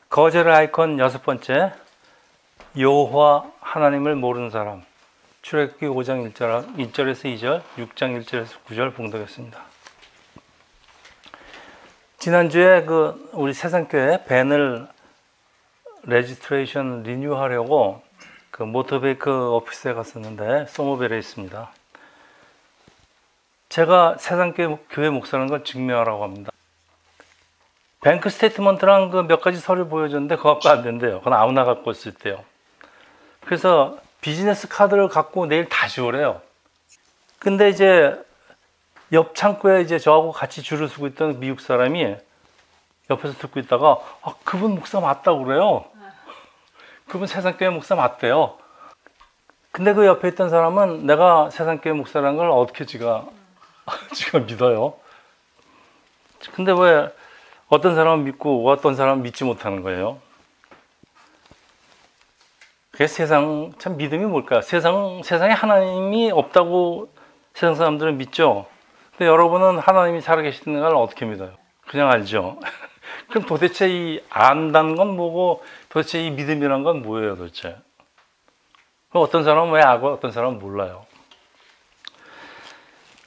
거절 아이콘 6번째, 여호와 하나님을 모르는 사람. 출애굽기 5장 1절에서 2절, 6장 1절에서 9절 봉독했습니다. 지난주에 우리 세상교회 밴을 레지스트레이션 리뉴하려고 모터베이커 오피스에 갔었는데, 소모벨에 있습니다. 제가 세상교회 목사라는 걸 증명하라고 합니다. 뱅크 스테이트먼트랑 몇 가지 서류 보여줬는데 그거 갖고 안 된대요. 그건 아무나 갖고 있을 때요. 그래서 비즈니스 카드를 갖고 내일 다시 오래요. 근데 이제 옆 창구에 이제 저하고 같이 줄을 서고 있던 미국 사람이 옆에서 듣고 있다가 그분 목사 맞다고 그래요. 그분 세상교회 목사 맞대요. 근데 그 옆에 있던 사람은 내가 세상교회 목사라는 걸 어떻게 지가 믿어요. 근데 왜 어떤 사람은 믿고 어떤 사람은 믿지 못하는 거예요? 그게 세상, 참 믿음이 뭘까요? 세상에 하나님이 없다고 세상 사람들은 믿죠? 근데 여러분은 하나님이 살아계시는 걸 어떻게 믿어요? 그냥 알죠? 그럼 도대체 이 안다는 건 뭐고, 도대체 이 믿음이란 건 뭐예요, 도대체? 어떤 사람은 왜 알고 어떤 사람은 몰라요?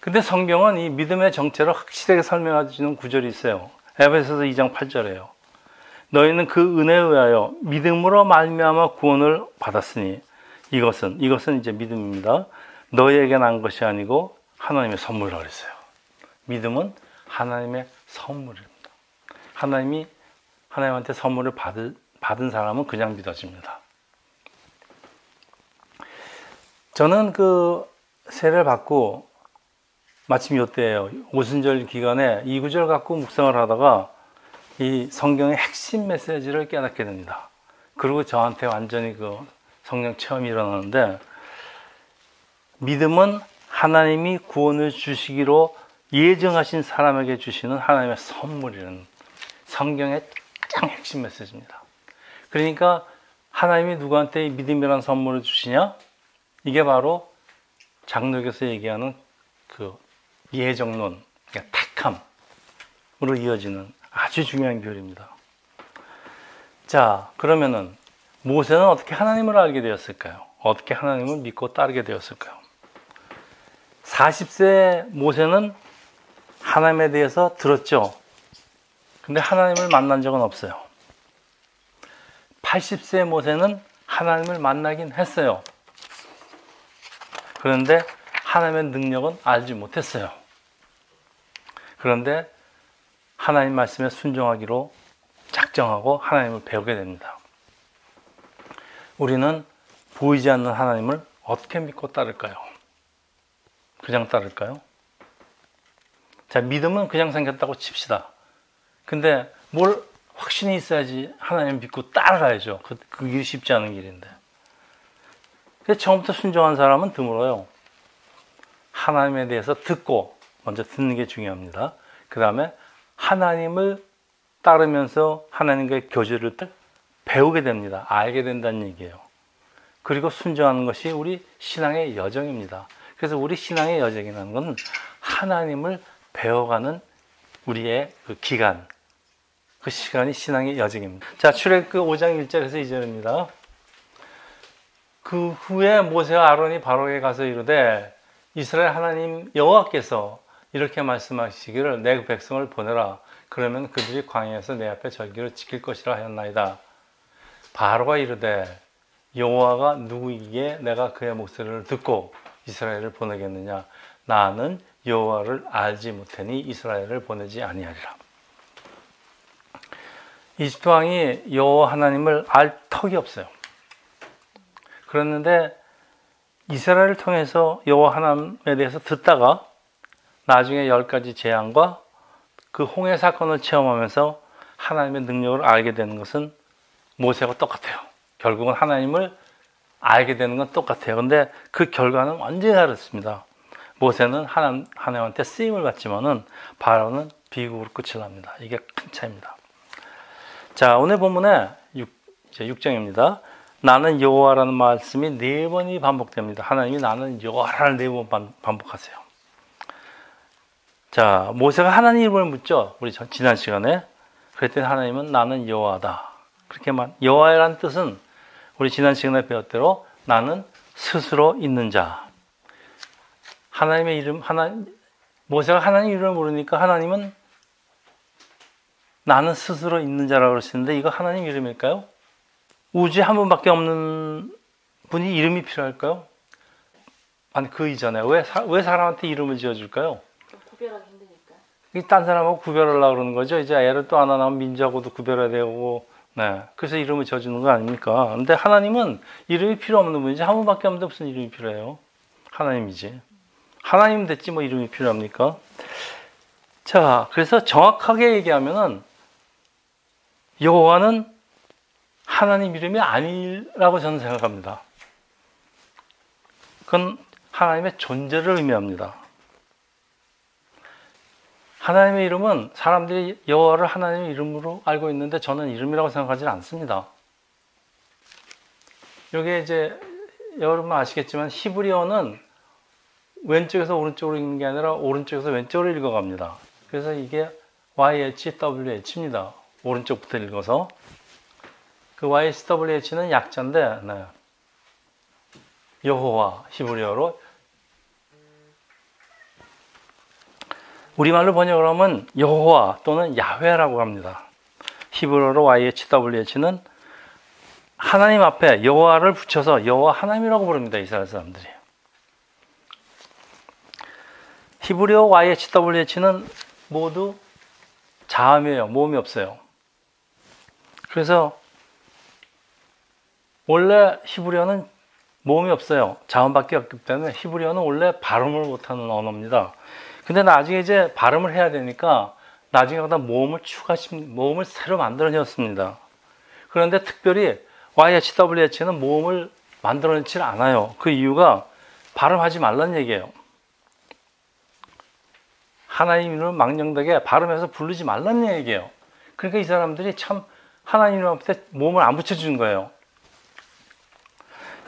근데 성경은 이 믿음의 정체를 확실하게 설명해 주는 구절이 있어요. 에베소서 2장 8절이에요. 너희는 그 은혜에 의하여 믿음으로 말미암아 구원을 받았으니 이것은 이제 믿음입니다. 너희에게 난 것이 아니고 하나님의 선물이라고 그랬어요. 믿음은 하나님의 선물입니다. 하나님한테 선물을 받은 사람은 그냥 믿어집니다. 저는 세례를 받고 마침 이때예요. 오순절 기간에 이 구절 갖고 묵상을 하다가 이 성경의 핵심 메시지를 깨닫게 됩니다. 그리고 저한테 완전히 성령 체험이 일어나는데, 믿음은 하나님이 구원을 주시기로 예정하신 사람에게 주시는 하나님의 선물이라는 성경의 가장 핵심 메시지입니다. 그러니까 하나님이 누구한테 믿음이라는 선물을 주시냐? 이게 바로 장로교에서 얘기하는 예정론, 그러니까 택함으로 이어지는 아주 중요한 교리입니다. 자, 그러면은 모세는 어떻게 하나님을 알게 되었을까요? 어떻게 하나님을 믿고 따르게 되었을까요? 40세 모세는 하나님에 대해서 들었죠. 근데 하나님을 만난 적은 없어요. 80세 모세는 하나님을 만나긴 했어요. 그런데 하나님의 능력은 알지 못했어요. 그런데 하나님 말씀에 순종하기로 작정하고 하나님을 배우게 됩니다. 우리는 보이지 않는 하나님을 어떻게 믿고 따를까요? 그냥 따를까요? 자, 믿음은 그냥 생겼다고 칩시다. 근데 뭘 확신이 있어야지 하나님 믿고 따라가야죠. 그 길이 쉽지 않은 길인데. 그래서 처음부터 순종한 사람은 드물어요. 하나님에 대해서 듣고, 먼저 듣는 게 중요합니다. 그 다음에 하나님을 따르면서 하나님과의 교제를 배우게 됩니다. 알게 된다는 얘기예요. 그리고 순종하는 것이 우리 신앙의 여정입니다. 그래서 우리 신앙의 여정이라는 건 하나님을 배워가는 우리의 기간, 그 시간이 신앙의 여정입니다. 자, 출애굽기 5장 1절에서 2절입니다. 그 후에 모세와 아론이 바로에게 가서 이르되 이스라엘 하나님 여호와께서 이렇게 말씀하시기를 내 백성을 보내라. 그러면 그들이 광야에서 내 앞에 절기를 지킬 것이라 하였나이다. 바로가 이르되 여호와가 누구이기에 내가 그의 목소리를 듣고 이스라엘을 보내겠느냐. 나는 여호와를 알지 못하니 이스라엘을 보내지 아니하리라. 이집트 왕이 여호와 하나님을 알 턱이 없어요. 그랬는데 이스라엘을 통해서 여호와 하나님에 대해서 듣다가 나중에 10가지 재앙과 그 홍해 사건을 체험하면서 하나님의 능력을 알게 되는 것은 모세와 똑같아요. 결국은 하나님을 알게 되는 건 똑같아요. 근데 그 결과는 완전히 다릅니다. 모세는 하나님한테 쓰임을 받지만은 바로는 비극으로 끝을 납니다. 이게 큰 차이입니다. 자, 오늘 본문에 6장입니다. 나는 여호와라는 말씀이 4번이 반복됩니다. 하나님이 나는 여호와를 4번 반복하세요. 자, 모세가 하나님 이름을 묻죠. 우리 지난 시간에. 그랬더니 하나님은 나는 여호와다. 그렇게만. 여호와란 뜻은 우리 지난 시간에 배웠대로 나는 스스로 있는 자. 하나님의 이름, 모세가 하나님 이름을 모르니까 하나님은 나는 스스로 있는 자라고 그러시는데 이거 하나님 이름일까요? 우주에 한 분밖에 없는 분이 이름이 필요할까요? 아니 그 이전에 왜 사람한테 이름을 지어줄까요? 구별하기 힘드니까. 이 딴 사람하고 구별하려고 그러는 거죠. 이제 애를 또 하나 낳으면 민족하고도 구별해야 되고, 네. 그래서 이름을 지어주는 거 아닙니까? 근데 하나님은 이름이 필요 없는 분이지 한 분밖에 없는데 무슨 이름이 필요해요? 하나님이지. 하나님 됐지 뭐 이름이 필요합니까? 자, 그래서 정확하게 얘기하면은 여호와는 하나님 이름이 아니라고 저는 생각합니다. 그건 하나님의 존재를 의미합니다. 하나님의 이름은 사람들이 여호와를 하나님의 이름으로 알고 있는데 저는 이름이라고 생각하지 않습니다. 이게 이제 여러분 아시겠지만 히브리어는 왼쪽에서 오른쪽으로 읽는 게 아니라 오른쪽에서 왼쪽으로 읽어갑니다. 그래서 이게 YHWH입니다. 오른쪽부터 읽어서. 그 YHWH는 약자인데, 네. 여호와 히브리어로. 우리말로 번역을 하면 여호와 또는 야훼라고 합니다. 히브리어로 YHWH는 하나님 앞에 여호와를 붙여서 여호와 하나님이라고 부릅니다. 이스라엘 사람들이. 히브리어 YHWH는 모두 자음이에요. 모음이 없어요. 그래서 원래 히브리어는 모음이 없어요. 자음밖에 없기 때문에 히브리어는 원래 발음을 못하는 언어입니다. 근데 나중에 이제 발음을 해야 되니까 나중에 거기다 모음을 새로 만들어냈습니다. 그런데 특별히 YHWH는 모음을 만들어내지 않아요. 그 이유가 발음하지 말라는 얘기예요. 하나님 이름을 망령되게 발음해서 부르지 말라는 얘기예요. 그러니까 이 사람들이 참 하나님 이름 앞에 모음을 안 붙여주는 거예요.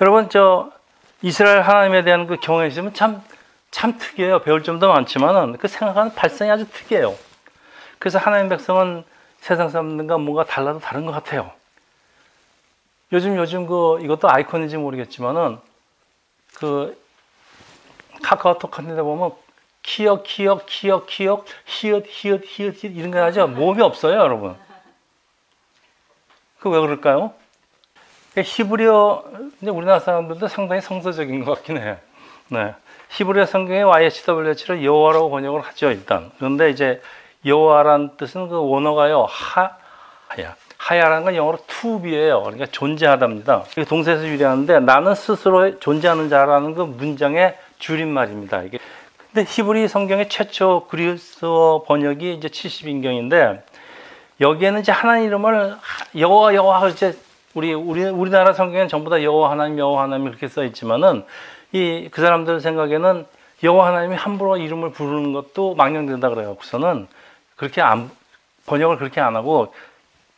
여러분 이스라엘 하나님에 대한 그 경험이 있으면 참 특이해요. 배울 점도 많지만은 그 생각하는 발상이 아주 특이해요. 그래서 하나님 백성은 세상 사람들과 뭔가 달라도 다른 것 같아요. 요즘 이것도 아이콘인지 모르겠지만은 카카오톡 같은 데 보면 키역, 히읗 이런 거 하죠. 모음이 없어요, 여러분. 그 왜 그럴까요? 히브리어, 이제 우리나라 사람들도 상당히 성서적인 것 같긴 해요. 네. 히브리어 성경에 YHWH를 여호와라고 번역을 하죠, 일단. 그런데 이제 여호와란 뜻은 그 원어가요, 하야라는 건 영어로 to be예요. 그러니까 존재하답니다. 이게 동사에서 유래하는데 나는 스스로 존재하는 자라는 그 문장의 줄임말입니다. 이게. 근데 히브리 성경의 최초 그리스어 번역이 이제 70인경인데 여기에는 이제 하나님 이름을 여호와 이제 우리나라 성경에는 전부 다 여호와 하나님 이렇게 써 있지만은 그 사람들 생각에는 여호와 하나님이 함부로 이름을 부르는 것도 망령된다 그래갖고서는 번역을 그렇게 안 하고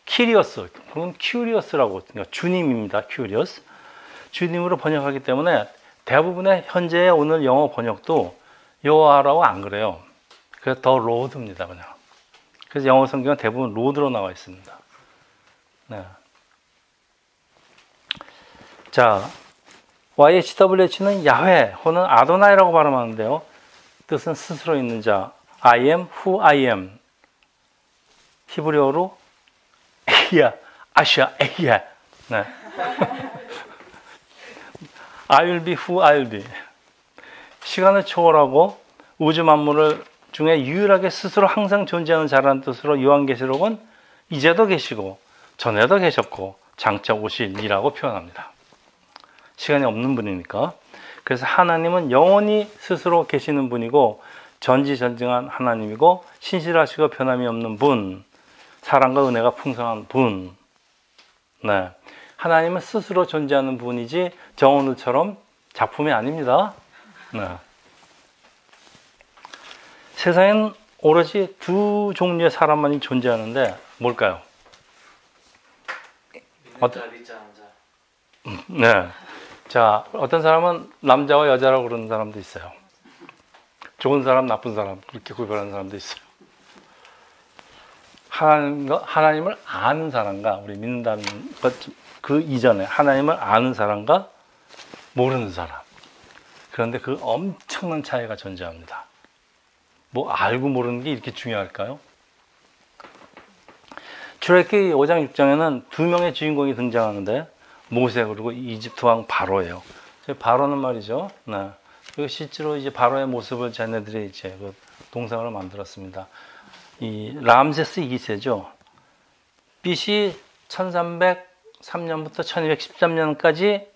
키리어스, 그건 큐리어스라고, 그러니까 주님입니다. 큐리어스. 주님으로 번역하기 때문에 대부분의 현재의 오늘 영어 번역도 여호와라고 안 그래요. 그래서 더 로드입니다, 그냥. 그래서 영어 성경은 대부분 로드로 나와 있습니다. 네. 자, YHWH는 야훼 혹은 아도나이라고 발음하는데요. 뜻은 스스로 있는 자. I am who I am. 히브리어로 에히야, 아시아, 에히야. 네. I will be who I will be. 시간을 초월하고 우주 만물을 중에 유일하게 스스로 항상 존재하는 자라는 뜻으로 요한계시록은 이제도 계시고 전에도 계셨고 장차 오실 이라고 표현합니다. 시간이 없는 분이니까. 그래서 하나님은 영원히 스스로 계시는 분이고 전지전능한 하나님이고 신실하시고 변함이 없는 분, 사랑과 은혜가 풍성한 분. 네. 하나님은 스스로 존재하는 분이지 정오늘처럼 작품이 아닙니다. 네. 세상엔 오로지 두 종류의 사람만이 존재하는데 뭘까요? 네. 자, 어떤 사람은 남자와 여자라고 그러는 사람도 있어요. 좋은 사람, 나쁜 사람 그렇게 구별하는 사람도 있어요. 하나님을 아는 사람과 우리 믿는다는 것 그 이전에 하나님을 아는 사람과 모르는 사람. 그런데 그 엄청난 차이가 존재합니다. 뭐 알고 모르는 게 이렇게 중요할까요? 출애굽기 5장 6장에는 두 명의 주인공이 등장하는데 모세 그리고 이집트 왕 바로예요. 바로는 말이죠. 네. 그리고 실제로 이제 바로의 모습을 쟤네들이 이제 그 동상을 만들었습니다. 이 람세스 2세죠. BC 1303년부터 1213년까지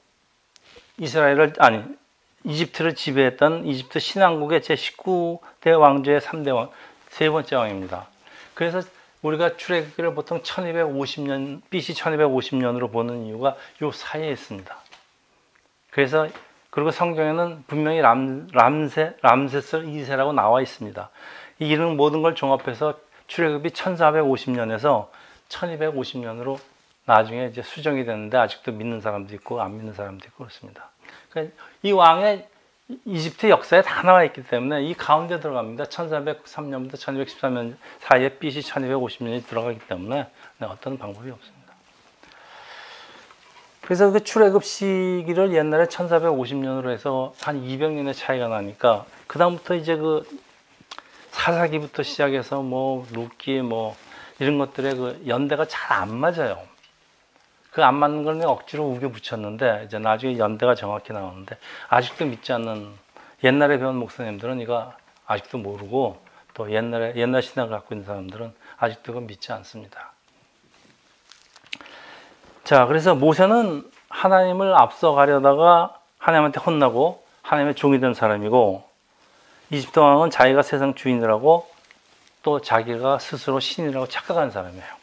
이집트를 지배했던 이집트 신왕국의 제19대 왕조의 3대 왕, 세 번째 왕입니다. 그래서 우리가 출애굽기를 보통 1250년, BC 1250년으로 보는 이유가 요 사이에 있습니다. 그래서 그리고 성경에는 분명히 람세스 2세라고 나와 있습니다. 이 이런 모든 걸 종합해서 출애굽이 1450년에서 1250년으로 나중에 이제 수정이 됐는데 아직도 믿는 사람도 있고 안 믿는 사람도 있고 그렇습니다. 그러니까 이 왕의 이집트 역사에 다 나와 있기 때문에 이 가운데 들어갑니다. 1403년부터 1213년 사이에 BC 1250년이 들어가기 때문에 어떤 방법이 없습니다. 그래서 그 출애굽 시기를 옛날에 1450년으로 해서 한 200년의 차이가 나니까 그 다음부터 이제 그 사사기부터 시작해서 뭐 룻기 뭐 이런 것들의 그 연대가 잘 안 맞아요. 그 안 맞는 걸 억지로 우겨 붙였는데 이제 나중에 연대가 정확히 나오는데 아직도 믿지 않는 옛날에 배운 목사님들은 이거 아직도 모르고 또 옛날 신앙을 갖고 있는 사람들은 아직도 그걸 믿지 않습니다. 자, 그래서 모세는 하나님을 앞서가려다가 하나님한테 혼나고 하나님의 종이 된 사람이고 이집트 왕은 자기가 세상 주인이라고 또 자기가 스스로 신이라고 착각한 사람이에요.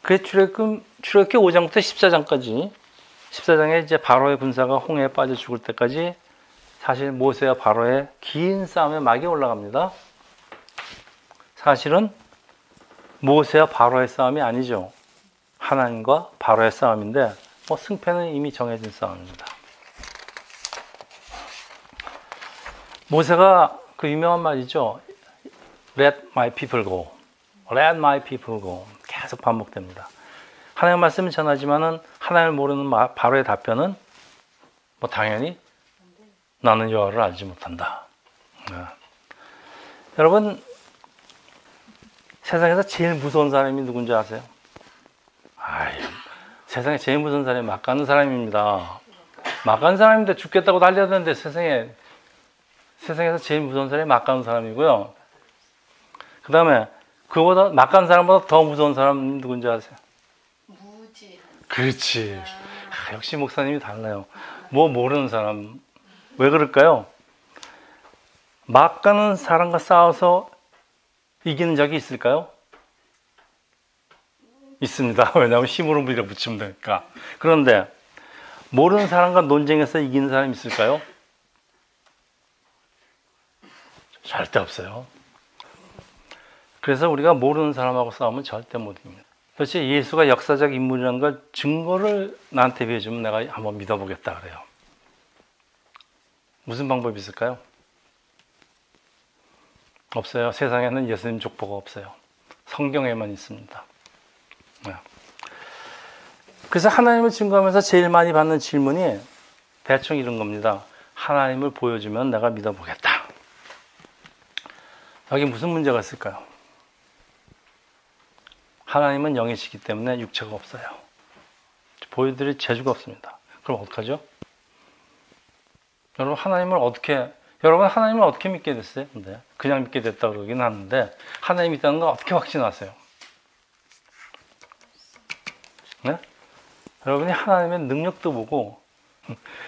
그래서 출애굽기 5장부터 14장까지 14장에 이제 바로의 군사가 홍해에 빠져 죽을 때까지 사실 모세와 바로의 긴 싸움의 막이 올라갑니다. 사실은 모세와 바로의 싸움이 아니죠. 하나님과 바로의 싸움인데 뭐 승패는 이미 정해진 싸움입니다. 모세가 그 유명한 말이죠. Let my people go. Let my people go. 계속 반복됩니다. 하나님의 말씀을 전하지만은 하나님을 모르는 바로의 답변은 뭐 당연히 나는 여호와를 알지 못한다. 여러분 세상에서 제일 무서운 사람이 누군지 아세요? 세상에 제일 무서운 사람이 막 가는 사람입니다. 막 가는 사람인데 죽겠다고 달려드는데 세상에서 제일 무서운 사람이 막 가는 사람이고요. 그 다음에 그보다 막 가는 사람보다 더 무서운 사람 누군지 아세요? 무지. 그렇지. 역시 목사님이 달라요. 뭐 모르는 사람. 왜 그럴까요? 막 가는 사람과 싸워서 이기는 적이 있을까요? 있습니다. 왜냐하면 힘으로 밀어붙이면 되니까. 그런데 모르는 사람과 논쟁에서 이기는 사람이 있을까요? 절대 없어요. 그래서 우리가 모르는 사람하고 싸우면 절대 못 이깁니다. 도대체 예수가 역사적 인물이라는 걸 증거를 나한테 보여주면 내가 한번 믿어보겠다 그래요. 무슨 방법이 있을까요? 없어요. 세상에는 예수님 족보가 없어요. 성경에만 있습니다. 그래서 하나님을 증거하면서 제일 많이 받는 질문이 대충 이런 겁니다. 하나님을 보여주면 내가 믿어보겠다. 여기 무슨 문제가 있을까요? 하나님은 영이시기 때문에 육체가 없어요. 보여드릴 재주가 없습니다. 그럼 어떡하죠? 여러분 하나님을 어떻게 믿게 됐어요? 근데 그냥 믿게 됐다 그러긴 하는데 하나님이 있다는 걸 어떻게 확신하세요? 네? 여러분이 하나님의 능력도 보고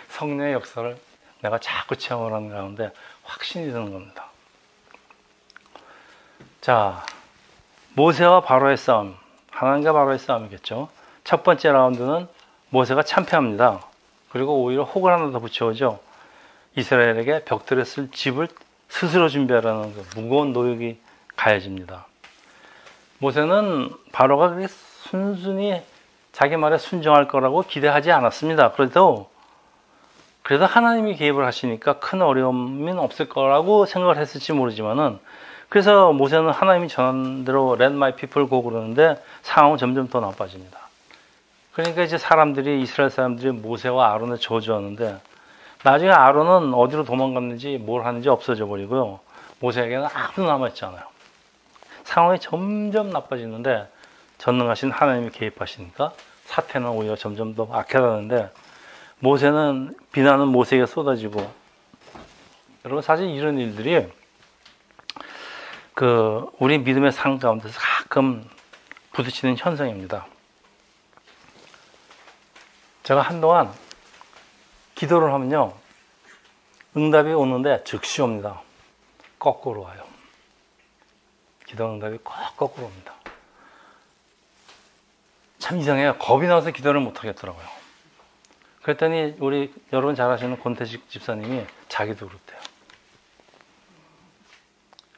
성령의 역사를 내가 자꾸 체험을 하는 가운데 확신이 드는 겁니다. 자, 모세와 바로의 싸움, 하나님과 바로의 싸움이겠죠. 첫 번째 라운드는 모세가 참패합니다. 그리고 오히려 혹을 하나 더 붙여오죠. 이스라엘에게 벽돌에 쓸 집을 스스로 준비하라는 무거운 노역이 가해집니다. 모세는 바로가 그렇게 순순히 자기 말에 순종할 거라고 기대하지 않았습니다. 그래도 하나님이 개입을 하시니까 큰 어려움은 없을 거라고 생각을 했을지 모르지만은 그래서 모세는 하나님이 전한 대로 Let my people go 그러는데 상황은 점점 더 나빠집니다. 그러니까 이제 이스라엘 사람들이 모세와 아론을 저주하는데 나중에 아론은 어디로 도망갔는지 뭘 하는지 없어져 버리고요. 모세에게는 아무도 남아있지 않아요. 상황이 점점 나빠지는데 전능하신 하나님이 개입하시니까 사태는 오히려 점점 더 악화되는데 모세는 비난은 모세에게 쏟아지고 여러분 사실 이런 일들이 우리 믿음의 삶 가운데서 가끔 부딪히는 현상입니다. 제가 한동안 기도를 하면요. 응답이 오는데 즉시 옵니다. 거꾸로 와요. 기도 응답이 꼭 거꾸로 옵니다. 참 이상해요. 겁이 나서 기도를 못 하겠더라고요. 그랬더니 우리 여러분 잘 아시는 권태식 집사님이 자기도 그렇대요.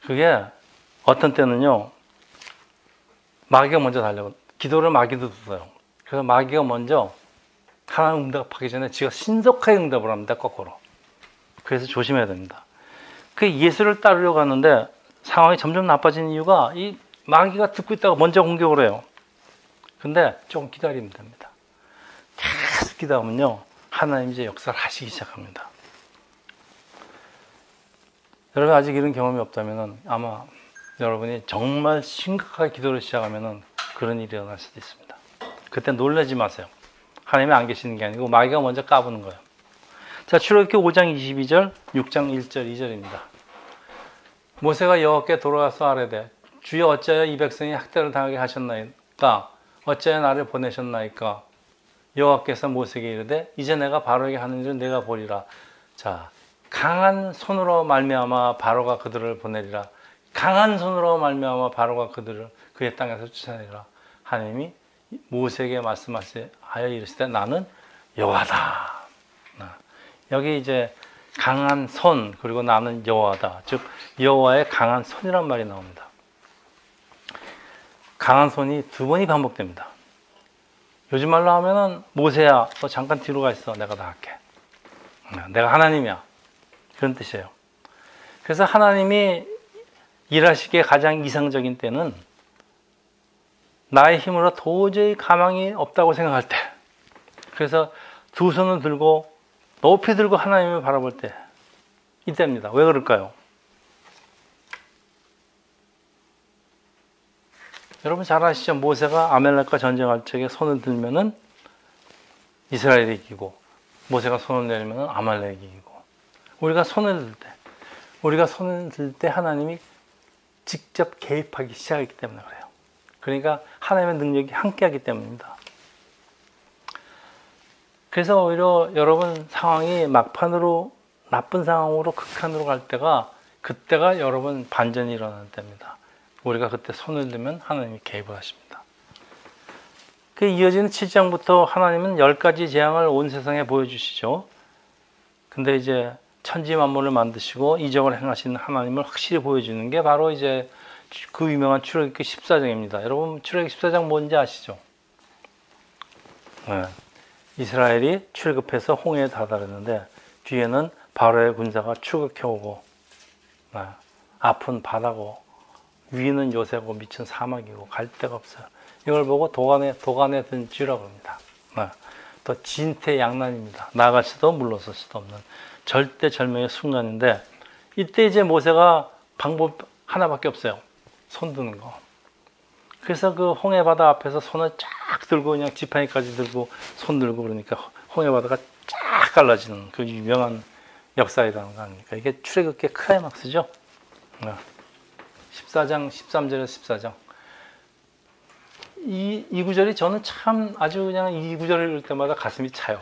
그게 어떤 때는요. 마귀가 먼저 기도를 마귀도 듣어요. 그래서 마귀가 먼저 하나님 응답하기 전에 지가 신속하게 응답을 합니다. 거꾸로. 그래서 조심해야 됩니다. 그 예수를 따르려고 하는데 상황이 점점 나빠지는 이유가 이 마귀가 듣고 있다가 먼저 공격을 해요. 근데 조금 기다리면 됩니다. 계속 기다리면요. 하나님이 이제 역사를 하시기 시작합니다. 여러분 아직 이런 경험이 없다면 아마 여러분이 정말 심각하게 기도를 시작하면 그런 일이 일어날 수도 있습니다. 그때 놀라지 마세요. 하나님이 안 계시는 게 아니고 마귀가 먼저 까부는 거예요. 자, 출애굽기 5장 22절, 6장 1절, 2절입니다. 모세가 여호와께 돌아와서 아뢰되 주여 어찌하여 이 백성이 학대를 당하게 하셨나이까? 어찌하여 나를 보내셨나이까? 여호와께서 모세에게 이르되 이제 내가 바로에게 하는 일을 내가 보리라. 자, 강한 손으로 말미암아 바로가 그들을 보내리라. 강한 손으로 말미암아 바로가 그들을 그의 땅에서 쫓아내리라. 하나님이 모세에게 말씀하여 이르시되 나는 여호와다. 여기 이제 강한 손 그리고 나는 여호와다. 즉 여호와의 강한 손이란 말이 나옵니다. 강한 손이 두 번이 반복됩니다. 요즘 말로 하면은 모세야 너 잠깐 뒤로 가 있어. 내가 다 할게. 내가 하나님이야. 그런 뜻이에요. 그래서 하나님이 일하시기에 가장 이상적인 때는 나의 힘으로 도저히 가망이 없다고 생각할 때, 그래서 두 손을 들고 높이 들고 하나님을 바라볼 때 이때입니다. 왜 그럴까요? 여러분 잘 아시죠? 모세가 아멜렉과 전쟁할 적에 손을 들면은 이스라엘이 이기고 모세가 손을 내리면은 아말렉이 이기고 우리가 손을 들 때 하나님이 직접 개입하기 시작했기 때문에 그래요. 그러니까 하나님의 능력이 함께하기 때문입니다. 그래서 오히려 여러분 상황이 막판으로 나쁜 상황으로 극한으로 갈 때가 그때가 여러분 반전이 일어나는 때입니다. 우리가 그때 손을 들면 하나님이 개입을 하십니다. 그 이어지는 7장부터 하나님은 10가지 재앙을 온 세상에 보여주시죠. 근데 이제 천지 만물을 만드시고 이적을 행하시는 하나님을 확실히 보여주는 게 바로 이제 그 유명한 출애굽기 14장입니다. 여러분 출애굽기 14장 뭔지 아시죠? 네. 이스라엘이 출애굽해서 홍해에 다다르는데 뒤에는 바로의 군사가 추격해오고 아픈 바다고 위는 요새고 밑은 사막이고 갈 데가 없어요. 이걸 보고 도간에 든 쥐라고 합니다. 또 진퇴양난입니다. 나아갈 수도 물러설 수도 없는 절대절명의 순간인데 이때 이제 모세가 방법 하나밖에 없어요. 손 드는 거. 그래서 그 홍해바다 앞에서 손을 쫙 들고 그냥 지팡이까지 들고 손 들고 그러니까 홍해바다가 쫙 갈라지는 그 유명한 역사이라는 거 아닙니까? 이게 출애굽기 클라이막스죠. 14장 13절에서 14장 이 구절이 저는 참 아주 그냥 이 구절을 읽을 때마다 가슴이 차요.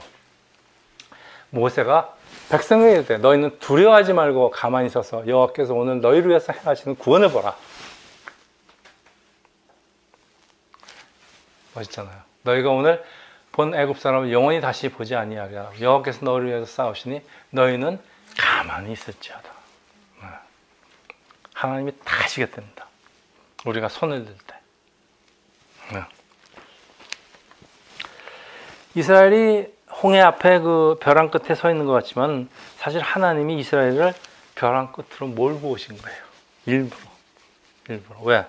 모세가 백성에게 이르되 너희는 두려워하지 말고 가만히 서서 여호와께서 오늘 너희를 위해서 행하시는 구원을 보라. 멋있잖아요. 너희가 오늘 본 애굽 사람을 영원히 다시 보지 아니하리라. 여호와께서 너희를 위해서 싸우시니 너희는 가만히 있을지어다. 하나님이 다 하시겠답니다. 우리가 손을 들 때. 이스라엘이 홍해 앞에 그 벼랑 끝에 서 있는 것 같지만 사실 하나님이 이스라엘을 벼랑 끝으로 몰고 오신 거예요. 일부러. 일부러. 왜?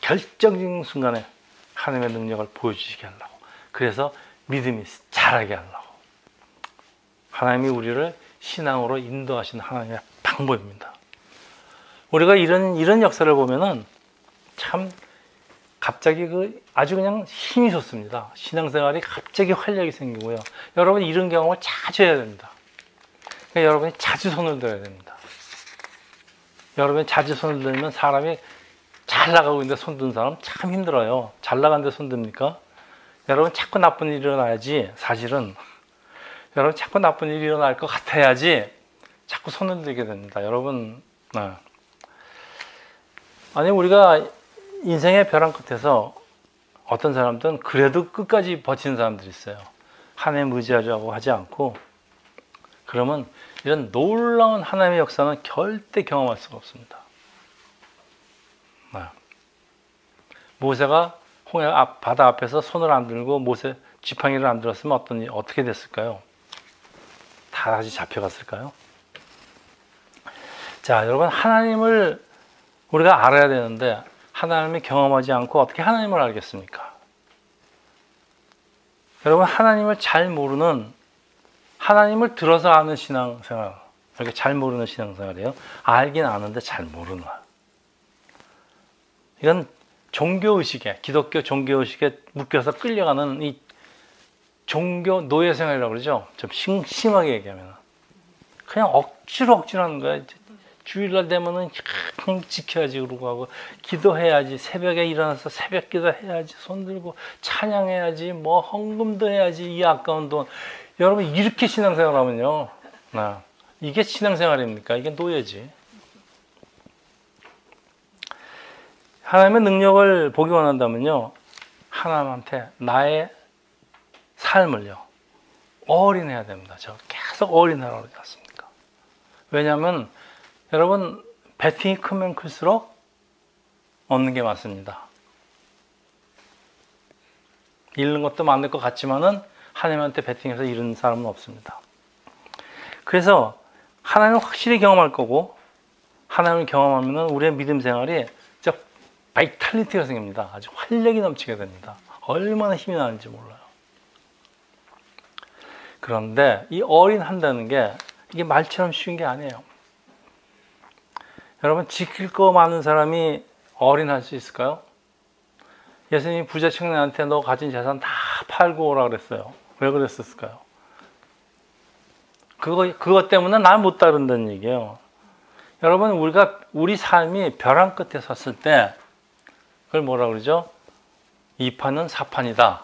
결정적인 순간에 하나님의 능력을 보여주시게 하려고. 그래서 믿음이 자라게 하려고. 하나님이 우리를 신앙으로 인도하시는 하나님의 방법입니다. 우리가 이런 역사를 보면은 참 갑자기 아주 그냥 힘이 솟습니다. 신앙생활이 갑자기 활력이 생기고요. 여러분 이런 경험을 자주 해야 됩니다. 그러니까 여러분이 자주 손을 들어야 됩니다. 여러분이 자주 손을 들면 사람이 잘 나가고 있는데 손 든 사람 참 힘들어요. 잘 나가는데 손 듭니까? 여러분 자꾸 나쁜 일이 일어나야지, 사실은 여러분 자꾸 나쁜 일이 일어날 것 같아야지 자꾸 손을 들게 됩니다. 여러분, 아니 우리가 인생의 벼랑 끝에서 어떤 사람들은 그래도 끝까지 버티는 사람들이 있어요. 하나님 의지하려고 하지 않고. 그러면 이런 놀라운 하나님의 역사는 절대 경험할 수가 없습니다. 모세가 홍해 바다 앞에서 손을 안 들고 모세 지팡이를 안 들었으면 어떻게 됐을까요? 다 다시 잡혀갔을까요? 자, 여러분 하나님을 우리가 알아야 되는데 하나님을 경험하지 않고 어떻게 하나님을 알겠습니까? 여러분 하나님을 잘 모르는, 하나님을 들어서 아는 신앙생활, 이렇게 잘 모르는 신앙생활이에요. 알긴 아는데 잘 모르는. 이건 종교의식에, 기독교 종교의식에 묶여서 끌려가는 이 종교 노예생활이라고 그러죠. 좀 심하게 얘기하면. 그냥 억지로 하는 거야. 주일날 되면은 그냥 지켜야지 그러고 하고, 기도해야지, 새벽에 일어나서 새벽 기도해야지, 손 들고 찬양해야지, 뭐 헌금도 해야지, 이 아까운 돈. 여러분 이렇게 신앙생활 하면요, 이게 신앙생활입니까? 이게 노예지. 하나님의 능력을 보기 원한다면요, 하나님한테 나의 삶을요 올인해야 됩니다. 저 계속 올인하라고 그러지 않습니까? 왜냐하면 여러분 배팅이 크면 클수록 얻는 게 많습니다. 잃는 것도 많을 것 같지만은 하나님한테 배팅해서 잃은 사람은 없습니다. 그래서 하나님을 확실히 경험할 거고, 하나님을 경험하면 우리의 믿음 생활이 진짜 바이탈리티가 생깁니다. 아주 활력이 넘치게 됩니다. 얼마나 힘이 나는지 몰라요. 그런데 이 올인한다는 게 이게 말처럼 쉬운 게 아니에요. 여러분 지킬 거 많은 사람이 올인할 수 있을까요? 예수님이 부자 청년한테 너 가진 재산 다 팔고 오라 그랬어요. 왜 그랬을까요? 그것 때문에 날 못 따른다는 얘기예요. 여러분 우리 삶이 벼랑 끝에 섰을 때 그걸 뭐라 그러죠? 2판은 4판이다.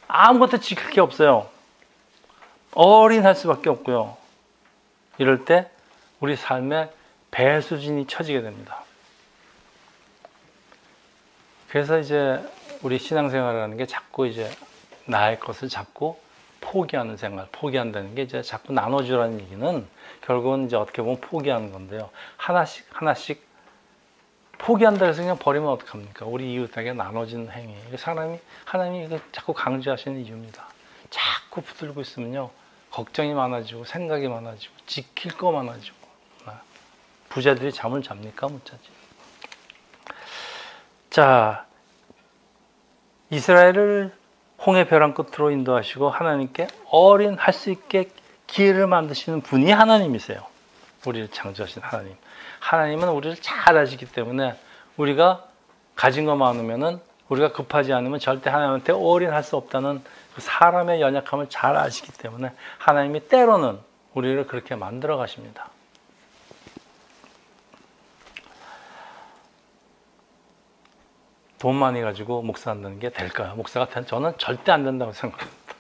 아무것도 지킬 게 없어요. 올인할 수밖에 없고요. 이럴 때 우리 삶의 배수진이 쳐지게 됩니다. 그래서 이제 우리 신앙생활이라는 게 자꾸 이제 나의 것을 자꾸 포기하는 생활, 포기한다는 게 이제 자꾸 나눠주라는 얘기는 결국은 이제 어떻게 보면 포기하는 건데요. 하나씩 포기한다 해서 그냥 버리면 어떡합니까? 우리 이웃에게 나눠지는 행위. 하나님이 이거 자꾸 강조하시는 이유입니다. 자꾸 붙들고 있으면요, 걱정이 많아지고, 생각이 많아지고, 지킬 거 많아지고. 부자들이 잠을 잡니까? 못 자지. 자, 이스라엘을 홍해 벼랑 끝으로 인도하시고 하나님께 올인할 수 있게 기회를 만드시는 분이 하나님이세요. 우리를 창조하신 하나님. 하나님은 우리를 잘 아시기 때문에 우리가 가진 거 많으면은, 우리가 급하지 않으면 절대 하나님한테 올인할 수 없다는 그 사람의 연약함을 잘 아시기 때문에 하나님이 때로는 우리를 그렇게 만들어 가십니다. 돈 많이 가지고 목사한다는 게 될까요? 목사가 저는 절대 안 된다고 생각합니다.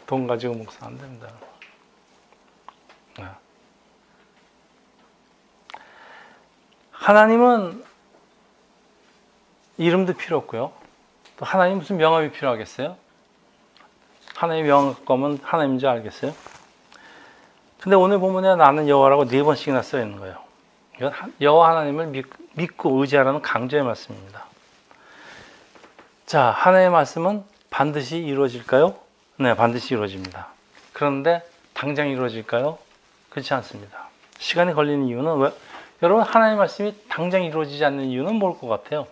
돈 가지고 목사 안 됩니다. 하나님은 이름도 필요 없고요. 또 하나님 무슨 명함이 필요하겠어요? 하나님 명함 거면 하나님인 줄 알겠어요? 근데 오늘 본문에 나는 여호와라고 4번씩이나 써 있는 거예요. 이건 여호와 하나님을 믿고 의지하라는 강조의 말씀입니다. 자, 하나님의 말씀은 반드시 이루어질까요? 네, 반드시 이루어집니다. 그런데 당장 이루어질까요? 그렇지 않습니다. 시간이 걸리는 이유는 여러분, 하나님의 말씀이 당장 이루어지지 않는 이유는 뭘 것 같아요?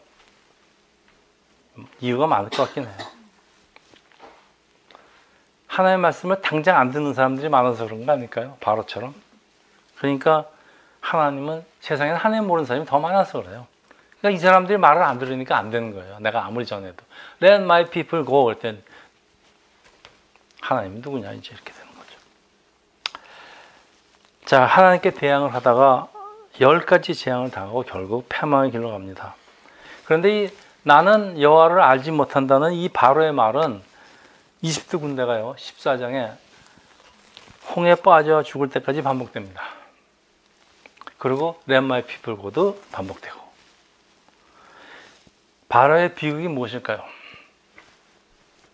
이유가 많을 것 같긴 해요. 하나님의 말씀을 당장 안 듣는 사람들이 많아서 그런 거 아닐까요? 바로처럼. 그러니까 하나님은, 세상에는 하나님 모르는 사람이 더 많아서 그래요. 그러니까 이 사람들이 말을 안 들으니까 안 되는 거예요. 내가 아무리 전해도. Let my people go. 그럴 땐 하나님이 누구냐, 이제 이렇게 되는 거죠. 자, 하나님께 대항을 하다가 10가지 재앙을 당하고 결국 패망의 길로 갑니다. 그런데 나는 여호와를 알지 못한다는 이 바로의 말은 이집트 군대가요, 14장에 홍해에 빠져 죽을 때까지 반복됩니다. 그리고 Let my people go도 반복되고. 바로의 비극이 무엇일까요?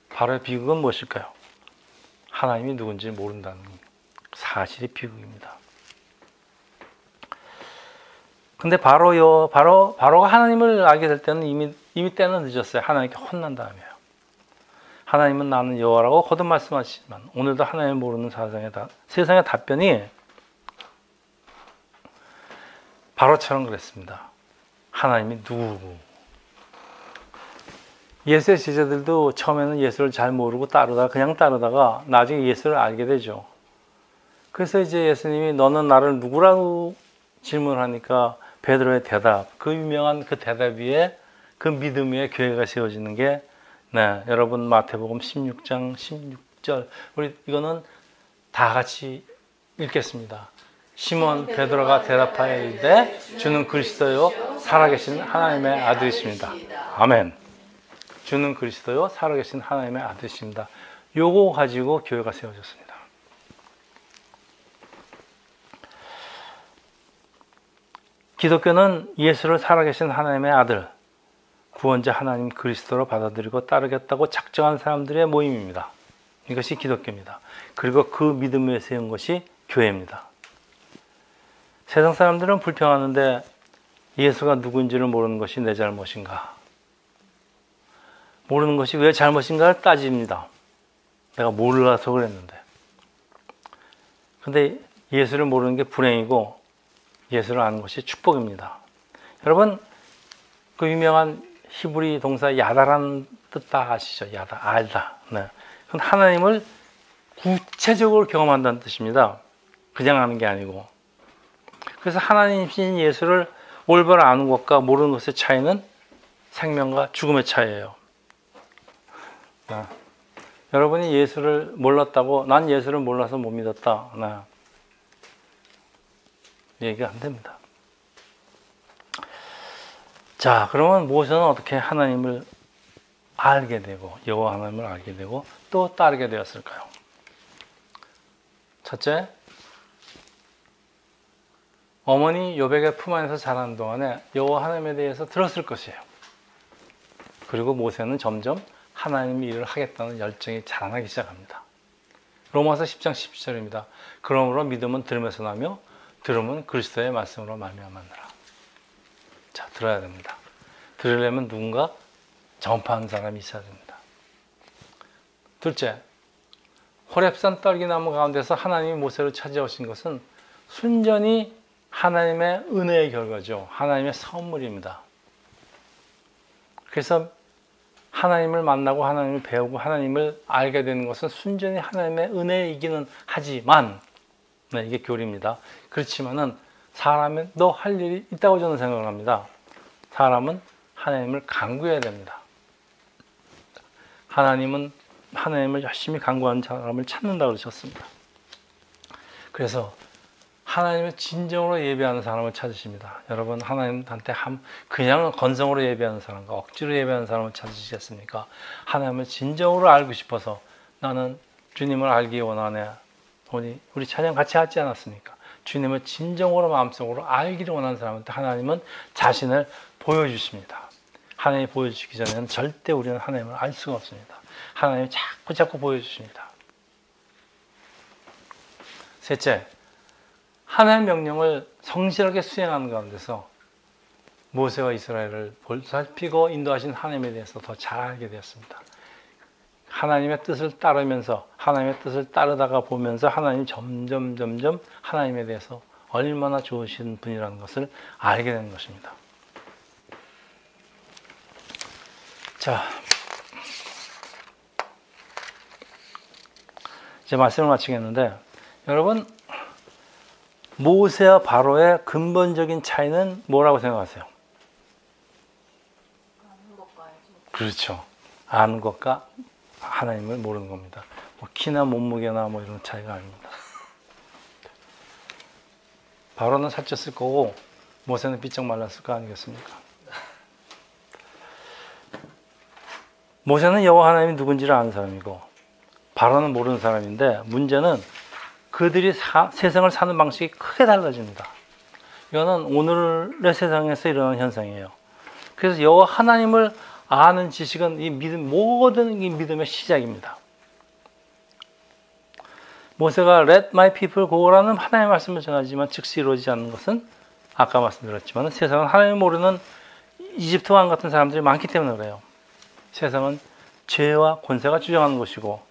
바로의 비극은 무엇일까요? 하나님이 누군지 모른다는 사실이 비극입니다. 근데 바로가 하나님을 알게 될 때는 이미 때는 늦었어요. 하나님께 혼난 다음에요. 하나님은 나는 여호와라고 거듭 말씀하시지만 오늘도 하나님을 모르는 세상의 답변이 바로처럼 그랬습니다. 하나님이 누구고. 예수의 제자들도 처음에는 예수를 잘 모르고 그냥 따르다가 나중에 예수를 알게 되죠. 그래서 이제 예수님이 너는 나를 누구라고 질문을 하니까 베드로의 대답, 그 유명한 그 대답 위에 그 믿음 위에 교회가 세워지는 게, 네, 여러분 마태복음 16장 16절, 우리 이거는 다 같이 읽겠습니다. 시몬 베드로가 대답하여 이르되 주는 그리스도요 살아계신 하나님의 아들이십니다. 아멘. 주는 그리스도요 살아계신 하나님의 아들이십니다. 요거 가지고 교회가 세워졌습니다. 기독교는 예수를 살아계신 하나님의 아들, 구원자 하나님 그리스도로 받아들이고 따르겠다고 작정한 사람들의 모임입니다. 이것이 기독교입니다. 그리고 그 믿음 위에 세운 것이 교회입니다. 세상 사람들은 불평하는데 예수가 누구인지를 모르는 것이 내 잘못인가? 모르는 것이 왜 잘못인가를 따집니다. 내가 몰라서 그랬는데. 근데 예수를 모르는 게 불행이고 예수를 아는 것이 축복입니다. 여러분, 그 유명한 히브리 동사 야다라는 뜻 다 아시죠? 야다, 알다. 네. 그건 하나님을 구체적으로 경험한다는 뜻입니다. 그냥 아는 게 아니고. 그래서 하나님이신 예수를 올바로 아는 것과 모르는 것의 차이는 생명과 죽음의 차이예요. 네. 여러분이 예수를 몰랐다고 난 예수를 몰라서 못 믿었다. 네. 얘기가 안 됩니다. 자, 그러면 모세는 어떻게 하나님을 알게 되고 여호와 하나님을 알게 되고 또 따르게 되었을까요? 첫째, 어머니 요백의 품 안에서 자라는 동안에 여호와 하나님에 대해서 들었을 것이에요. 그리고 모세는 점점 하나님의 일을 하겠다는 열정이 자라나기 시작합니다. 로마서 10장 17절입니다. 그러므로 믿음은 들음에서 나며 들음은 그리스도의 말씀으로 말미암았느라. 자, 들어야 됩니다. 들으려면 누군가 전파하는 사람이 있어야 됩니다. 둘째, 호렙산 떨기나무 가운데서 하나님이 모세를 찾아오신 것은 순전히 하나님의 은혜의 결과죠. 하나님의 선물입니다. 그래서 하나님을 만나고 하나님을 배우고 하나님을 알게 되는 것은 순전히 하나님의 은혜이기는 하지만, 네, 이게 교리입니다. 그렇지만은 사람은 또 할 일이 있다고 저는 생각을 합니다. 사람은 하나님을 간구해야 됩니다. 하나님은 하나님을 열심히 간구하는 사람을 찾는다고 그러셨습니다. 그래서 하나님을 진정으로 예배하는 사람을 찾으십니다. 여러분, 하나님한테 그냥 건성으로 예배하는 사람과 억지로 예배하는 사람을 찾으시겠습니까? 하나님을 진정으로 알고 싶어서 나는 주님을 알기 원하네. 우리 찬양 같이 하지 않았습니까? 주님을 진정으로 마음속으로 알기를 원하는 사람한테 하나님은 자신을 보여주십니다. 하나님이 보여주시기 전에는 절대 우리는 하나님을 알 수가 없습니다. 하나님이 자꾸 보여주십니다. 셋째, 하나님의 명령을 성실하게 수행하는 가운데서 모세와 이스라엘을 살피고 인도하신 하나님에 대해서 더 잘 알게 되었습니다. 하나님의 뜻을 따르면서 하나님의 뜻을 따르다가 보면서 하나님이 점점 하나님에 대해서 얼마나 좋으신 분이라는 것을 알게 되는 것입니다. 자, 이제 말씀을 마치겠는데, 여러분, 모세와 바로의 근본적인 차이는 뭐라고 생각하세요? 아는 것과 알지. 그렇죠. 아는 것과 하나님을 모르는 겁니다. 뭐 키나 몸무게나 뭐 이런 차이가 아닙니다. 바로는 살쪘을 거고 모세는 비쩍 말랐을 거 아니겠습니까? 모세는 여호와 하나님이 누군지를 아는 사람이고 바로는 모르는 사람인데, 문제는 그들이 세상을 사는 방식이 크게 달라집니다. 이거는 오늘의 세상에서 일어나는 현상이에요. 그래서 여호와 하나님을 아는 지식은 이 믿음, 모든 이 믿음의 시작입니다. 모세가 Let my people go라는 하나님의 말씀을 전하지만 즉시 이루어지지 않는 것은 아까 말씀드렸지만 세상은 하나님을 모르는 이집트 왕 같은 사람들이 많기 때문에 그래요. 세상은 죄와 권세가 주장하는 것이고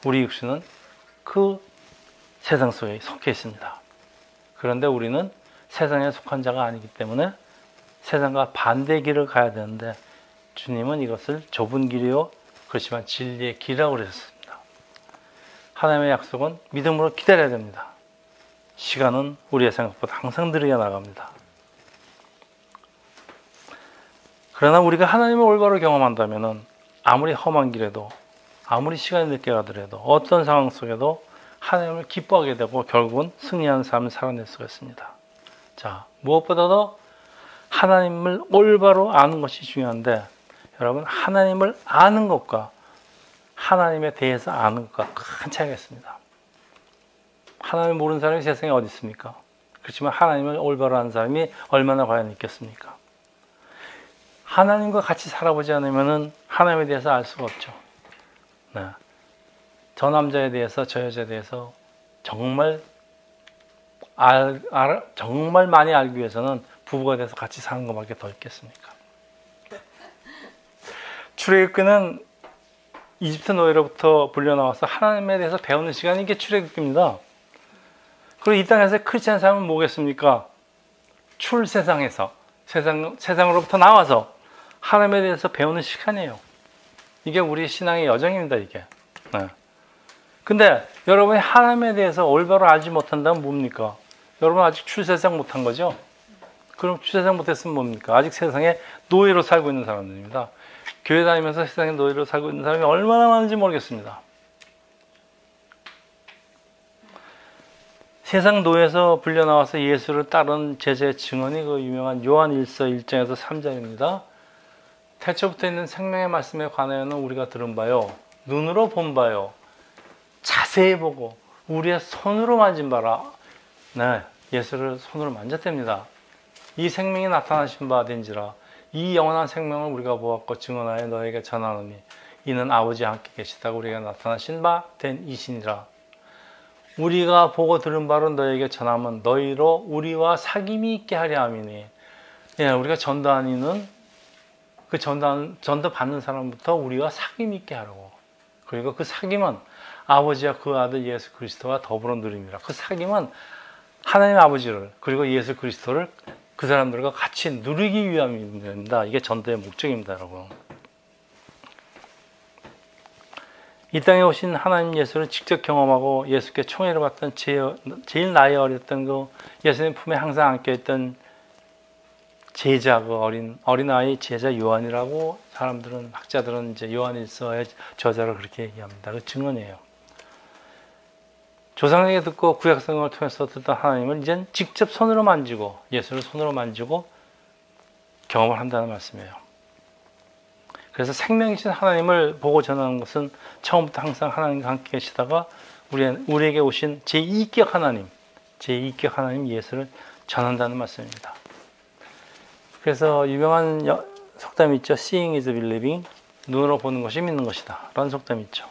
우리 육신은 그 세상 속에 속해 있습니다. 그런데 우리는 세상에 속한 자가 아니기 때문에 세상과 반대 길을 가야 되는데, 주님은 이것을 좁은 길이요 그렇지만 진리의 길이라고 그러셨습니다. 하나님의 약속은 믿음으로 기다려야 됩니다. 시간은 우리의 생각보다 항상 느리게 나갑니다. 그러나 우리가 하나님을 올바로 경험한다면 아무리 험한 길에도, 아무리 시간이 늦게 가더라도, 어떤 상황 속에도 하나님을 기뻐하게 되고 결국은 승리하는 삶을 살아낼 수가 있습니다. 자, 무엇보다도 하나님을 올바로 아는 것이 중요한데, 여러분, 하나님을 아는 것과 하나님에 대해서 아는 것과 큰 차이가 있습니다. 하나님을 모르는 사람이 세상에 어디 있습니까? 그렇지만 하나님을 올바로 아는 사람이 얼마나 과연 있겠습니까? 하나님과 같이 살아보지 않으면 하나님에 대해서 알 수가 없죠. 네. 저 남자에 대해서, 저 여자에 대해서 정말 정말 많이 알기 위해서는 부부가 돼서 같이 사는 것밖에 더 있겠습니까? 출애굽기는 이집트 노예로부터 불려나와서 하나님에 대해서 배우는 시간이 이게 출애굽기입니다. 그리고 이 땅에서 크리스찬 삶은 뭐겠습니까? 출세상에서, 세상으로부터 나와서 하나님에 대해서 배우는 시간이에요. 이게 우리 신앙의 여정입니다, 이게. 네. 근데 여러분이 하나님에 대해서 올바로 알지 못한다면 뭡니까? 여러분 아직 출세상 못한 거죠? 그럼 출세상 못했으면 뭡니까? 아직 세상에 노예로 살고 있는 사람들입니다. 교회 다니면서 세상에 노예로 살고 있는 사람이 얼마나 많은지 모르겠습니다. 세상 노예에서 불려나와서 예수를 따른 제자의 증언이 그 유명한 요한 1서 1장에서 3장입니다. 태초부터 있는 생명의 말씀에 관하여는 우리가 들은 바요, 눈으로 본 바요, 자세히 보고 우리의 손으로 만진 바라. 네, 예수를 손으로 만졌답니다. 이 생명이 나타나신 바 된지라. 이 영원한 생명을 우리가 보았고 증언하여 너에게 전하노니 이는 아버지와 함께 계시다고 우리가 나타나신 바 된 이신이라. 우리가 보고 들은 바로 너에게 전하면 너희로 우리와 사귐이 있게 하려 함이니. 예, 우리가 전도하니는 그 전도 받는 사람부터 우리와 사귐이 있게 하라고. 그리고 그 사귐은 아버지와 그 아들 예수 그리스도와 더불어 누림이라. 그 사귐은 하나님 아버지를 그리고 예수 그리스도를 그 사람들과 같이 누리기 위함입니다. 이게 전도의 목적입니다, 여러분. 이 땅에 오신 하나님 예수를 직접 경험하고 예수께 총애를 받던 제일 나이 어렸던 그 예수님 품에 항상 안겨있던 제자, 그 어린아이 제자 요한이라고 사람들은, 학자들은 이제 요한일서의 저자를 그렇게 얘기합니다. 그 증언이에요. 조상에게 듣고 구약성경을 통해서 듣던 하나님을 이젠 직접 손으로 만지고, 예수를 손으로 만지고 경험을 한다는 말씀이에요. 그래서 생명이신 하나님을 보고 전하는 것은 처음부터 항상 하나님과 함께 계시다가 우리에게 오신 제2격 하나님 예수를 전한다는 말씀입니다. 그래서 유명한 속담이 있죠. Seeing is believing. 눈으로 보는 것이 믿는 것이다 라는 속담이 있죠.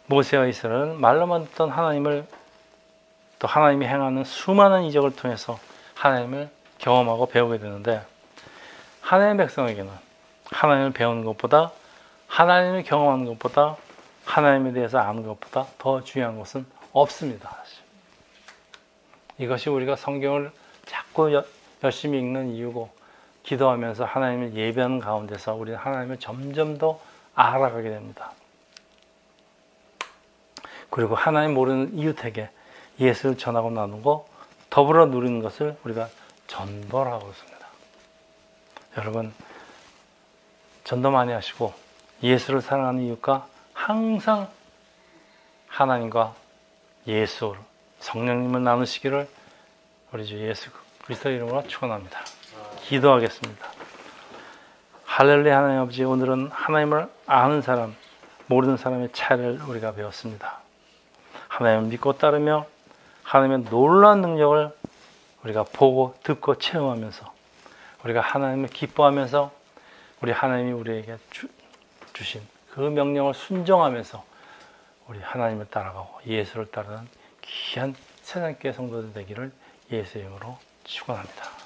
모세와 이스라엘은 말로만 듣던 하나님을, 또 하나님이 행하는 수많은 이적을 통해서 하나님을 경험하고 배우게 되는데, 하나님의 백성에게는 하나님을 배우는 것보다, 하나님을 경험하는 것보다, 하나님에 대해서 아는 것보다 더 중요한 것은 없습니다. 사실. 이것이 우리가 성경을 자꾸 열심히 읽는 이유고, 기도하면서 하나님을 예배하는 가운데서 우리는 하나님을 점점 더 알아가게 됩니다. 그리고 하나님 모르는 이웃에게 예수를 전하고 나누고 더불어 누리는 것을 우리가 전도하고 있습니다. 여러분, 전도 많이 하시고 예수를 사랑하는 이웃과 항상 하나님과 예수, 성령님을 나누시기를 우리 주 예수 그리스도 이름으로 축원합니다. 기도하겠습니다. 할렐루야. 하나님 아버지, 오늘은 하나님을 아는 사람, 모르는 사람의 차이를 우리가 배웠습니다. 하나님을 믿고 따르며 하나님의 놀라운 능력을 우리가 보고 듣고 체험하면서 우리가 하나님을 기뻐하면서 우리 하나님이 우리에게 주신 그 명령을 순종하면서 우리 하나님을 따라가고 예수를 따르는 귀한 세상교회 성도들 되기를 예수의 이름으로 축원합니다.